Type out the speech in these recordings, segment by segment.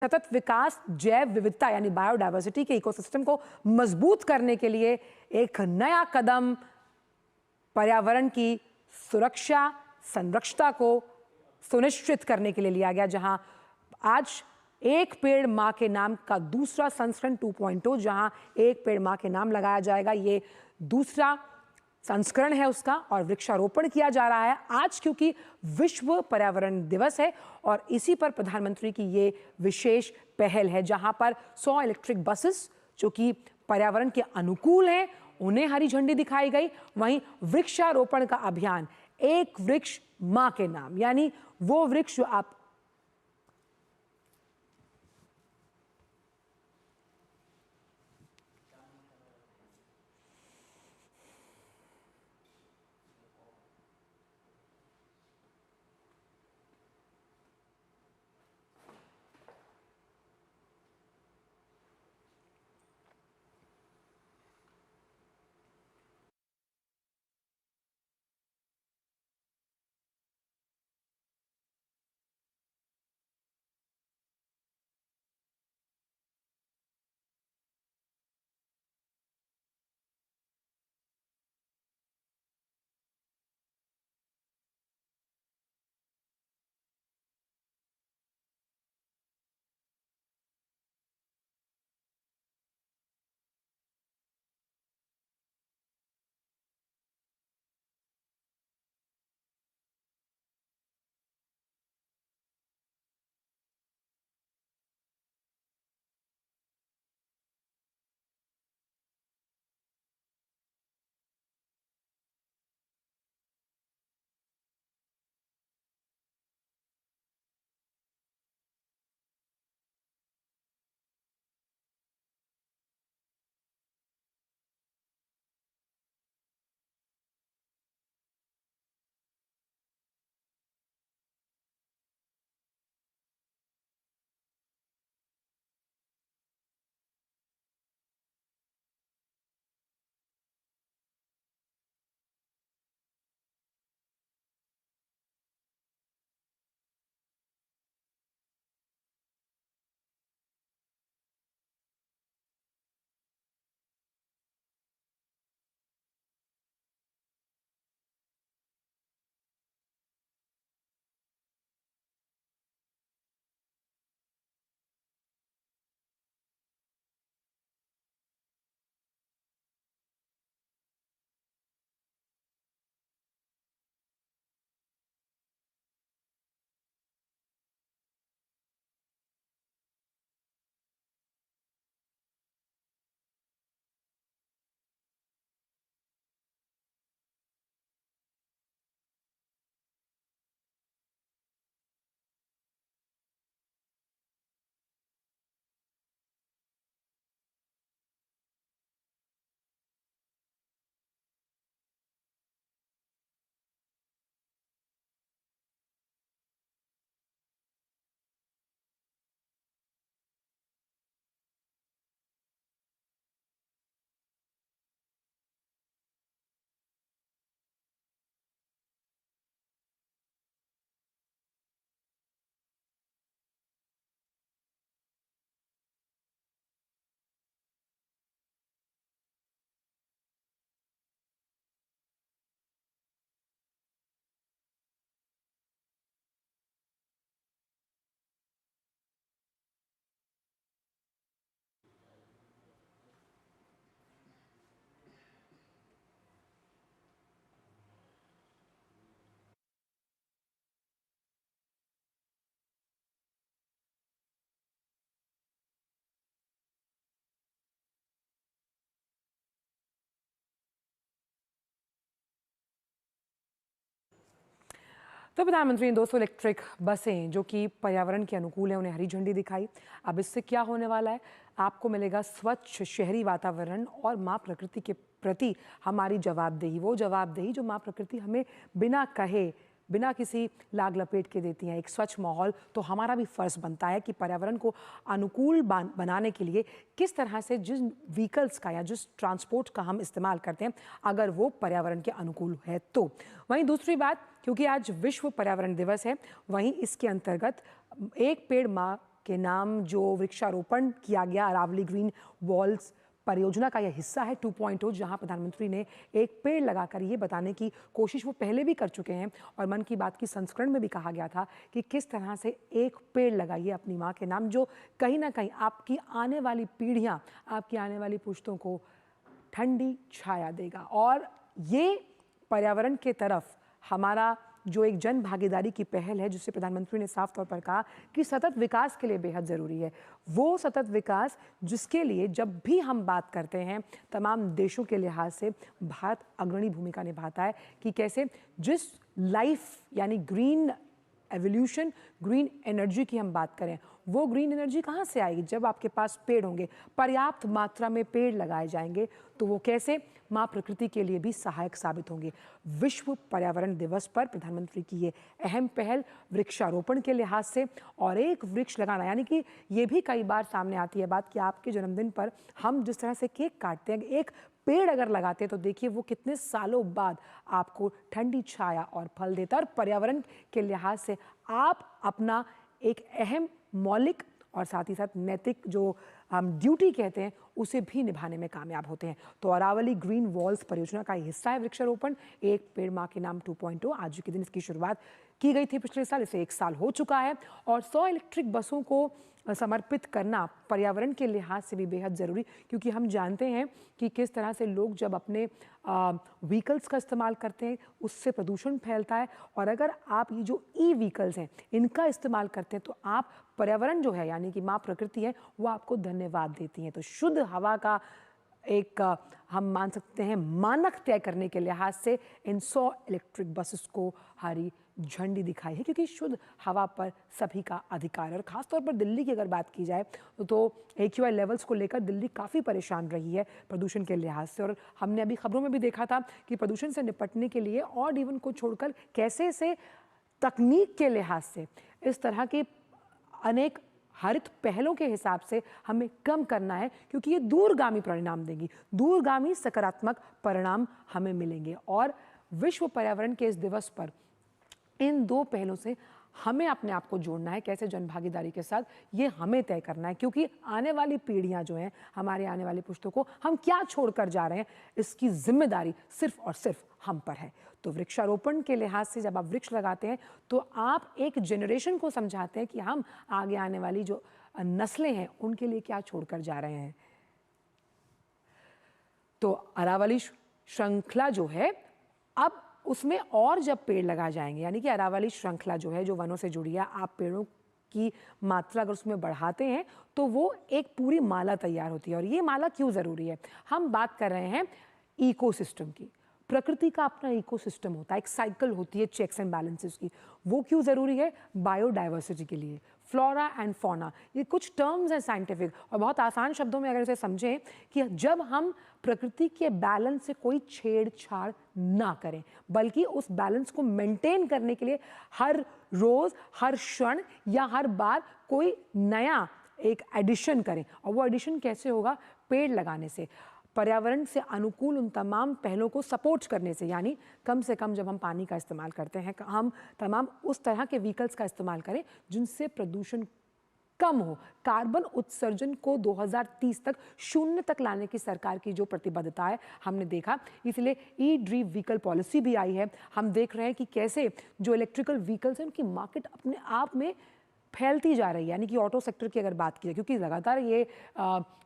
सतत विकास, जैव विविधता यानी बायोडायवर्सिटी के इकोसिस्टम को मजबूत करने के लिए एक नया कदम पर्यावरण की सुरक्षा, संरक्षता को सुनिश्चित करने के लिए लिया गया, जहां आज एक पेड़ मां के नाम का दूसरा संस्करण 2.0, जहां एक पेड़ मां के नाम लगाया जाएगा, ये दूसरा संस्करण है उसका, और वृक्षारोपण किया जा रहा है आज क्योंकि विश्व पर्यावरण दिवस है और इसी पर प्रधानमंत्री की ये विशेष पहल है, जहां पर 100 इलेक्ट्रिक बसेस जो कि पर्यावरण के अनुकूल हैं उन्हें हरी झंडी दिखाई गई। वहीं वृक्षारोपण का अभियान, एक वृक्ष मां के नाम, यानी वो वृक्ष जो आप तो प्रधानमंत्री ने 200 इलेक्ट्रिक बसें जो कि पर्यावरण के अनुकूल है उन्हें हरी झंडी दिखाई। अब इससे क्या होने वाला है, आपको मिलेगा स्वच्छ शहरी वातावरण और माँ प्रकृति के प्रति हमारी जवाबदेही, वो जवाबदेही जो माँ प्रकृति हमें बिना कहे, बिना किसी लाग लपेट के देती हैं। एक स्वच्छ माहौल तो हमारा भी फर्ज बनता है कि पर्यावरण को अनुकूल बनाने के लिए किस तरह से जिस व्हीकल्स का या जिस ट्रांसपोर्ट का हम इस्तेमाल करते हैं अगर वो पर्यावरण के अनुकूल है तो। वहीं दूसरी बात, क्योंकि आज विश्व पर्यावरण दिवस है, वहीं इसके अंतर्गत एक पेड़ माँ के नाम जो वृक्षारोपण किया गया अरावली ग्रीन वॉल्स परियोजना का यह हिस्सा है 2.0, जहां प्रधानमंत्री ने एक पेड़ लगाकर ये बताने की कोशिश वो पहले भी कर चुके हैं और मन की बात की संस्करण में भी कहा गया था कि किस तरह से एक पेड़ लगाइए अपनी माँ के नाम, जो कहीं ना कहीं आपकी आने वाली पीढ़ियाँ, आपकी आने वाली पुश्तों को ठंडी छाया देगा। और ये पर्यावरण के तरफ हमारा जो एक जन भागीदारी की पहल है, जिससे प्रधानमंत्री ने साफ तौर पर कहा कि सतत विकास के लिए बेहद ज़रूरी है, वो सतत विकास जिसके लिए जब भी हम बात करते हैं तमाम देशों के लिहाज से भारत अग्रणी भूमिका निभाता है कि कैसे जिस लाइफ यानी ग्रीन एवोल्यूशन, ग्रीन एनर्जी की हम बात करें, वो ग्रीन एनर्जी कहाँ से आएगी? जब आपके पास पेड़ होंगे, पर्याप्त मात्रा में पेड़ लगाए जाएंगे, तो वो कैसे माँ प्रकृति के लिए भी सहायक साबित होंगे। विश्व पर्यावरण दिवस पर प्रधानमंत्री की ये अहम पहल वृक्षारोपण के लिहाज से और एक वृक्ष लगाना, यानी कि ये भी कई बार सामने आती है बात कि आपके जन्मदिन पर हम जिस तरह से केक काटते हैं, एक पेड़ अगर लगाते हैं तो देखिए वो कितने सालों बाद आपको ठंडी छाया और फल देता है। और पर्यावरण के लिहाज से आप अपना एक अहम मौलिक और साथ ही साथ नैतिक जो हम ड्यूटी कहते हैं उसे भी निभाने में कामयाब होते हैं। तो अरावली ग्रीन वॉल्स परियोजना का हिस्सा है वृक्षारोपण, एक पेड़ माँ के नाम 2.0। आज के दिन इसकी शुरुआत की गई थी पिछले साल, इसे 1 साल हो चुका है और 100 इलेक्ट्रिक बसों को समर्पित करना पर्यावरण के लिहाज से भी बेहद ज़रूरी, क्योंकि हम जानते हैं कि किस तरह से लोग जब अपने व्हीकल्स का इस्तेमाल करते हैं उससे प्रदूषण फैलता है। और अगर आप ये जो ई व्हीकल्स हैं इनका इस्तेमाल करते हैं तो आप पर्यावरण जो है यानी कि माँ प्रकृति है वो आपको धन्यवाद देती हैं। तो शुद्ध हवा का एक हम मान सकते हैं मानक तय करने के लिहाज से इन 100 इलेक्ट्रिक बसेस को हरी झंडी दिखाई है, क्योंकि शुद्ध हवा पर सभी का अधिकार है। और ख़ासतौर पर दिल्ली की अगर बात की जाए तो AQI लेवल्स को लेकर दिल्ली काफ़ी परेशान रही है प्रदूषण के लिहाज से। और हमने अभी खबरों में भी देखा था कि प्रदूषण से निपटने के लिए ऑड इवन को छोड़कर कैसे से तकनीक के लिहाज से इस तरह के अनेक हरित पहलों के हिसाब से हमें कम करना है, क्योंकि ये दूरगामी परिणाम देंगी, दूरगामी सकारात्मक परिणाम हमें मिलेंगे। और विश्व पर्यावरण के इस दिवस पर इन 2 पहलों से हमें अपने आप को जोड़ना है, कैसे जनभागीदारी के साथ ये हमें तय करना है, क्योंकि आने वाली पीढ़ियां जो हैं, हमारे आने वाली पुश्तों को हम क्या छोड़कर जा रहे हैं, इसकी जिम्मेदारी सिर्फ और सिर्फ हम पर है। तो वृक्षारोपण के लिहाज से जब आप वृक्ष लगाते हैं तो आप एक जनरेशन को समझाते हैं कि हम आगे आने वाली जो नस्लें हैं उनके लिए क्या छोड़कर जा रहे हैं। तो अरावली श्रृंखला जो है, अब उसमें और जब पेड़ लगाए जाएंगे, यानी कि अरावली श्रृंखला जो है जो वनों से जुड़ी है, आप पेड़ों की मात्रा अगर उसमें बढ़ाते हैं तो वो एक पूरी माला तैयार होती है। और ये माला क्यों ज़रूरी है? हम बात कर रहे हैं इकोसिस्टम की। प्रकृति का अपना इकोसिस्टम होता है, एक साइकिल होती है चेक्स एंड बैलेंसेस की। वो क्यों ज़रूरी है? बायोडाइवर्सिटी के लिए, फ्लोरा एंड फौना। ये कुछ टर्म्स हैं साइंटिफिक, और बहुत आसान शब्दों में अगर इसे समझें कि जब हम प्रकृति के बैलेंस से कोई छेड़छाड़ ना करें, बल्कि उस बैलेंस को मेंटेन करने के लिए हर रोज़, हर क्षण या हर बार कोई नया एक एडिशन करें। और वो एडिशन कैसे होगा? पेड़ लगाने से, पर्यावरण से अनुकूल उन तमाम पहलों को सपोर्ट करने से। यानी कम से कम जब हम पानी का इस्तेमाल करते हैं, हम तमाम उस तरह के व्हीकल्स का इस्तेमाल करें जिनसे प्रदूषण कम हो। कार्बन उत्सर्जन को 2030 तक 0 तक लाने की सरकार की जो प्रतिबद्धता है हमने देखा, इसलिए ई ड्रीव व्हीकल पॉलिसी भी आई है। हम देख रहे हैं कि कैसे जो इलेक्ट्रिकल व्हीकल्स हैं उनकी मार्केट अपने आप में फैलती जा रही है। यानी कि ऑटो सेक्टर की अगर बात की जाए, क्योंकि लगातार ये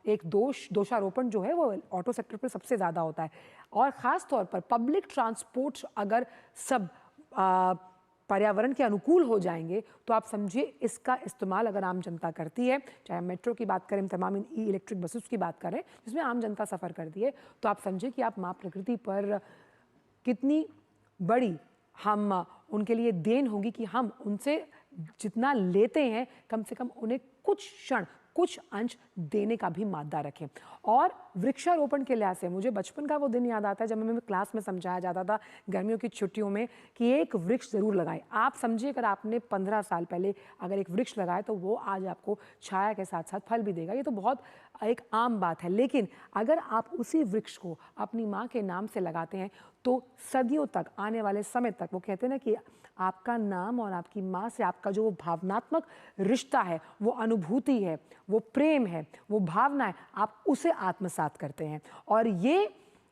एक दोषारोपण जो है वो ऑटो सेक्टर पर सबसे ज़्यादा होता है। और ख़ास तौर पर पब्लिक ट्रांसपोर्ट अगर सब पर्यावरण के अनुकूल हो जाएंगे तो आप समझिए इसका इस्तेमाल अगर आम जनता करती है, चाहे मेट्रो की बात करें, तमाम इन इलेक्ट्रिक बसेस की बात करें जिसमें आम जनता सफ़र करती है, तो आप समझिए कि आप माँ प्रकृति पर कितनी बड़ी हम उनके लिए देन होगी कि हम उनसे जितना लेते हैं कम से कम उन्हें कुछ क्षण, कुछ अंश देने का भी मादा रखें। और वृक्षारोपण के लिहाज से मुझे बचपन का वो दिन याद आता है जब हमें क्लास में समझाया जाता था गर्मियों की छुट्टियों में कि एक वृक्ष ज़रूर लगाएं। आप समझिए अगर आपने 15 साल पहले अगर एक वृक्ष लगाया तो वो आज आपको छाया के साथ साथ फल भी देगा। ये तो बहुत एक आम बात है, लेकिन अगर आप उसी वृक्ष को अपनी माँ के नाम से लगाते हैं तो सदियों तक, आने वाले समय तक, वो कहते हैं ना कि आपका नाम और आपकी माँ से आपका जो वो भावनात्मक रिश्ता है, वो अनुभूति है, वो प्रेम है, वो भावना है, आप उसे आत्मसात करते हैं। और ये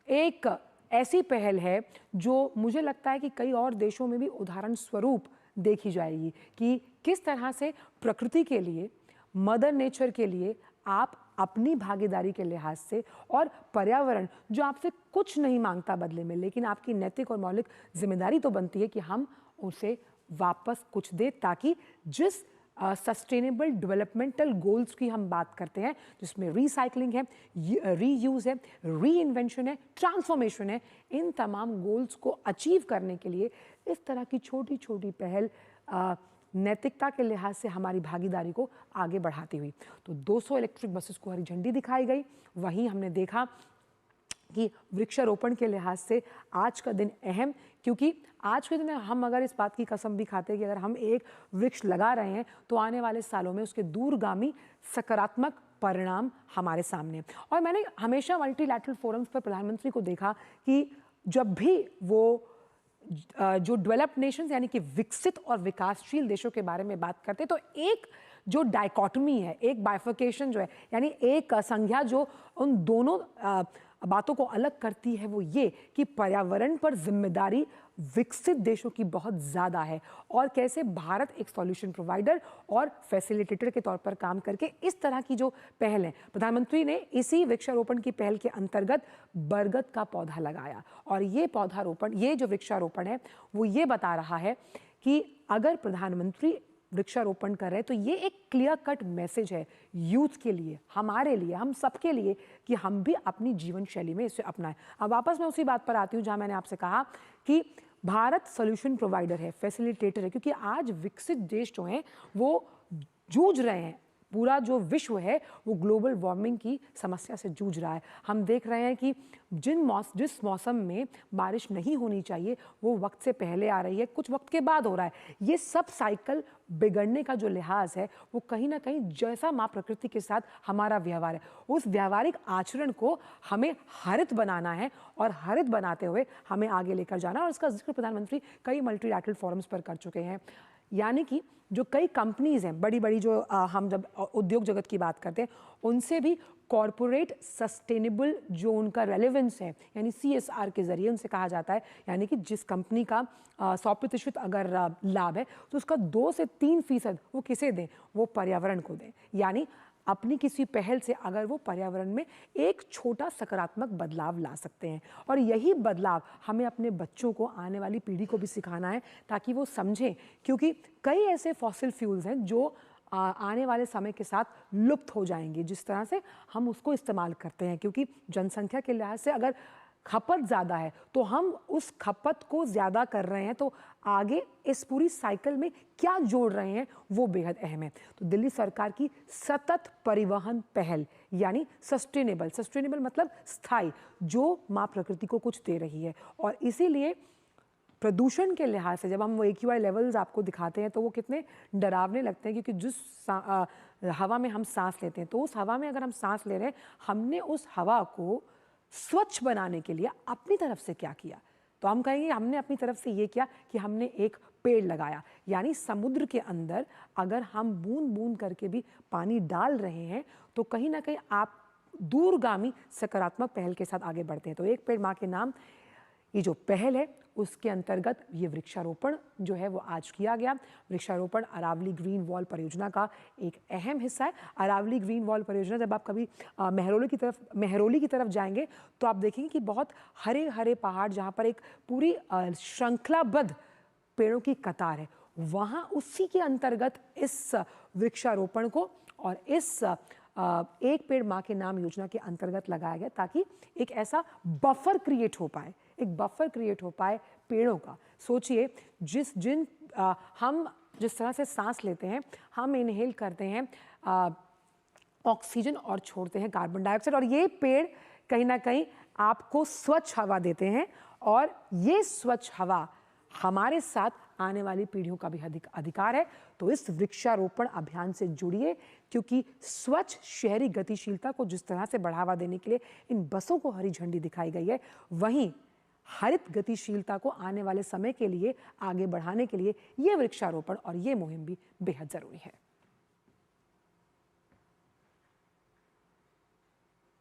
एक ऐसी पहल है जो मुझे लगता है कि कई और देशों में भी उदाहरण स्वरूप देखी जाएगी कि किस तरह से प्रकृति के लिए, मदर नेचर के लिए आप अपनी भागीदारी के लिहाज से, और पर्यावरण जो आपसे कुछ नहीं मांगता बदले में, लेकिन आपकी नैतिक और मौलिक जिम्मेदारी तो बनती है कि हम उसे वापस कुछ दे, ताकि जिस सस्टेनेबल डेवलपमेंटल गोल्स की हम बात करते हैं, जिसमें रिसाइकलिंग है, रीयूज है, री इन्वेंशन है, ट्रांसफॉर्मेशन है, इन तमाम गोल्स को अचीव करने के लिए इस तरह की छोटी छोटी पहल नैतिकता के लिहाज से हमारी भागीदारी को आगे बढ़ाती हुई। तो 200 इलेक्ट्रिक बसेस को हरी झंडी दिखाई गई। वहीं हमने देखा कि वृक्षारोपण के लिहाज से आज का दिन अहम, क्योंकि आज के दिन हम अगर इस बात की कसम भी खाते हैं कि अगर हम एक वृक्ष लगा रहे हैं तो आने वाले सालों में उसके दूरगामी सकारात्मक परिणाम हमारे सामने हैं। और मैंने हमेशा मल्टीलैटरल फोरम्स पर प्रधानमंत्री को देखा कि जब भी वो जो डेवलप्ड नेशंस यानी कि विकसित और विकासशील देशों के बारे में बात करते हैं, तो एक जो डायकोटमी है, एक बाइफर्केशन जो है, यानी एक संज्ञा जो उन दोनों बातों को अलग करती है, वो ये कि पर्यावरण पर जिम्मेदारी विकसित देशों की बहुत ज़्यादा है, और कैसे भारत एक सॉल्यूशन प्रोवाइडर और फैसिलिटेटर के तौर पर काम करके इस तरह की जो पहल है, प्रधानमंत्री ने इसी वृक्षारोपण की पहल के अंतर्गत बरगद का पौधा लगाया। और ये पौधारोपण, ये जो वृक्षारोपण है, वो ये बता रहा है कि अगर प्रधानमंत्री वृक्षारोपण कर रहे हैं तो ये एक क्लियर कट मैसेज है यूथ के लिए, हमारे लिए, हम सबके लिए, कि हम भी अपनी जीवन शैली में इसे अपनाएं। अब वापस मैं उसी बात पर आती हूँ जहाँ मैंने आपसे कहा कि भारत सॉल्यूशन प्रोवाइडर है, फैसिलिटेटर है, क्योंकि आज विकसित देश जो हैं वो जूझ रहे हैं, पूरा जो विश्व है वो ग्लोबल वार्मिंग की समस्या से जूझ रहा है। हम देख रहे हैं कि जिस मौसम में बारिश नहीं होनी चाहिए वो वक्त से पहले आ रही है, कुछ वक्त के बाद हो रहा है। ये सब साइकिल बिगड़ने का जो लिहाज है वो कहीं ना कहीं जैसा माँ प्रकृति के साथ हमारा व्यवहार है, उस व्यवहारिक आचरण को हमें हरित बनाना है, और हरित बनाते हुए हमें आगे लेकर जाना है। और इसका जिक्र प्रधानमंत्री कई मल्टीलैटरल फोरम्स पर कर चुके हैं। यानी कि जो कई कंपनीज हैं, बड़ी बड़ी, जो हम जब उद्योग जगत की बात करते हैं, उनसे भी कॉरपोरेट सस्टेनेबल जो उनका रेलेवेंस है, यानी CSR के जरिए उनसे कहा जाता है, यानी कि जिस कंपनी का 100% अगर लाभ है तो उसका 2 से 3% वो किसे दें, वो पर्यावरण को दें। यानी अपनी किसी पहल से अगर वो पर्यावरण में एक छोटा सकारात्मक बदलाव ला सकते हैं, और यही बदलाव हमें अपने बच्चों को, आने वाली पीढ़ी को भी सिखाना है, ताकि वो समझें। क्योंकि कई ऐसे फॉसिल फ्यूल्स हैं जो आने वाले समय के साथ लुप्त हो जाएंगे, जिस तरह से हम उसको इस्तेमाल करते हैं। क्योंकि जनसंख्या के लिहाज से अगर खपत ज़्यादा है तो हम उस खपत को ज़्यादा कर रहे हैं, तो आगे इस पूरी साइकिल में क्या जोड़ रहे हैं वो बेहद अहम है। तो दिल्ली सरकार की सतत परिवहन पहल, यानी सस्टेनेबल मतलब स्थायी, जो माँ प्रकृति को कुछ दे रही है। और इसीलिए प्रदूषण के लिहाज से जब हम वो AQI लेवल्स आपको दिखाते हैं तो वो कितने डरावने लगते हैं, क्योंकि जिस हवा में हम सांस लेते हैं, तो उस हवा में अगर हम सांस ले रहे हैं, हमने उस हवा को स्वच्छ बनाने के लिए अपनी तरफ से क्या किया, तो हम कहेंगे हमने अपनी तरफ से ये किया कि हमने एक पेड़ लगाया। यानी समुद्र के अंदर अगर हम बूंद बूंद करके भी पानी डाल रहे हैं तो कहीं ना कहीं आप दूरगामी सकारात्मक पहल के साथ आगे बढ़ते हैं। तो एक पेड़ माँ के नाम, ये जो पहल है उसके अंतर्गत ये वृक्षारोपण जो है वो आज किया गया। वृक्षारोपण अरावली ग्रीन वॉल परियोजना का एक अहम हिस्सा है। अरावली ग्रीन वॉल परियोजना, जब आप कभी मेहरौली की तरफ जाएंगे तो आप देखेंगे कि बहुत हरे हरे पहाड़, जहाँ पर एक पूरी श्रृंखलाबद्ध पेड़ों की कतार है, वहाँ उसी के अंतर्गत इस वृक्षारोपण को और इस एक पेड़ माँ के नाम योजना के अंतर्गत लगाया गया, ताकि एक ऐसा बफर क्रिएट हो पाए, एक बफर क्रिएट हो पाए पेड़ों का। सोचिए, हम जिस तरह से सांस लेते हैं, हम इनहेल करते हैं ऑक्सीजन और छोड़ते हैं कार्बन डाइऑक्साइड, और ये पेड़ कहीं ना कहीं आपको स्वच्छ हवा देते हैं, और ये स्वच्छ हवा हमारे साथ आने वाली पीढ़ियों का भी अधिकार है। तो इस वृक्षारोपण अभियान से जुड़िए, क्योंकि स्वच्छ शहरी गतिशीलता को जिस तरह से बढ़ावा देने के लिए इन बसों को हरी झंडी दिखाई गई है, वहीं हरित गतिशीलता को आने वाले समय के लिए आगे बढ़ाने के लिए ये वृक्षारोपण और ये मुहिम भी बेहद ज़रूरी है।